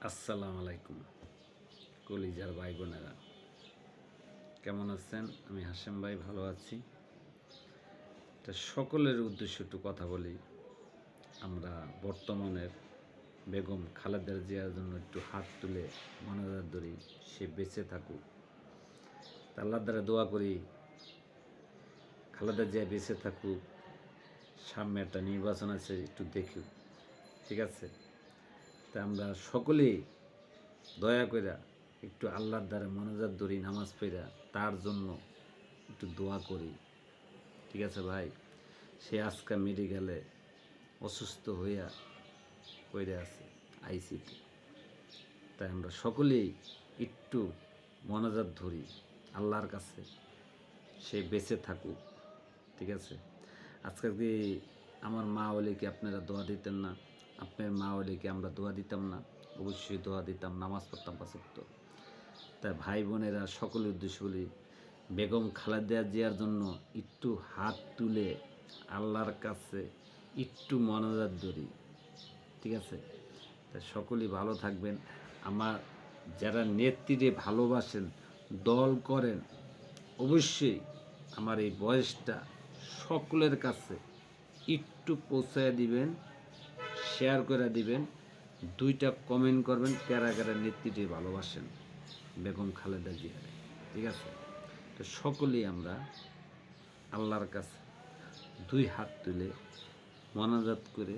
আসসালামু আলাইকুম কলিজার ভাই বোনেরা, কেমন আছেন? আমি হাশেম ভাই ভালো আছি। তা সকলের উদ্দেশ্যে একটু কথা বলি। আমরা বর্তমানের বেগম খালেদা জিয়ার জন্য একটু হাত তুলে মনাজাত ধরি, সে বেঁচে থাকুক। তা আল্লাহর দ্বারা দোয়া করি খালেদা জিয়া বেঁচে থাকুক, সামনে একটা নির্বাচন আছে, একটু দেখুক, ঠিক আছে? তা আমরা সকলেই দয়া কইরা একটু আল্লাহর দ্বারা মনোজাত ধরি, নামাজ পড়া তার জন্য একটু দোয়া করি, ঠিক আছে ভাই? সে আজকে মেডিকেলে অসুস্থ হইয়া পড়ে আছে আইসিতে। তাই আমরা সকলেই একটু মনোজাত ধরি আল্লাহর কাছে, সে বেঁচে থাকুক, ঠিক আছে? আজকে কি আমার মা হলে কি আপনারা দোয়া দিতেন না? আপনার মা হলে কি আমরা দোয়া দিতাম না? অবশ্যই দোয়া দিতাম, নামাজ পড়তাম ৫ ওয়াক্ত। তাই ভাই বোনেরা সকলের উদ্দেশ্য বলি, বেগম খালেদা জিয়ার জন্য একটু হাত তুলে আল্লাহর কাছে একটু মনোজাত ধরি, ঠিক আছে? তাই সকলেই ভালো থাকবেন। আমার যারা নেত্রীরে ভালোবাসেন, দল করেন, অবশ্যই আমার এই বয়সটা সকলের কাছে একটু পৌঁছায় দিবেন, শেয়ার করে দিবেন, 2টা কমেন্ট করবেন কারা কারা নেত্রীরে ভালোবাসেন, বেগম খালেদা জিয়া, ঠিক আছে? তো সকলেই আমরা আল্লাহর কাছে 2 হাত তুলে মোনাজাত করে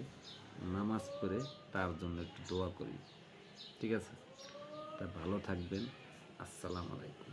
নামাজ পড়ে তার জন্য একটু দোয়া করি, ঠিক আছে? তা ভালো থাকবেন। আসসালামু আলাইকুম।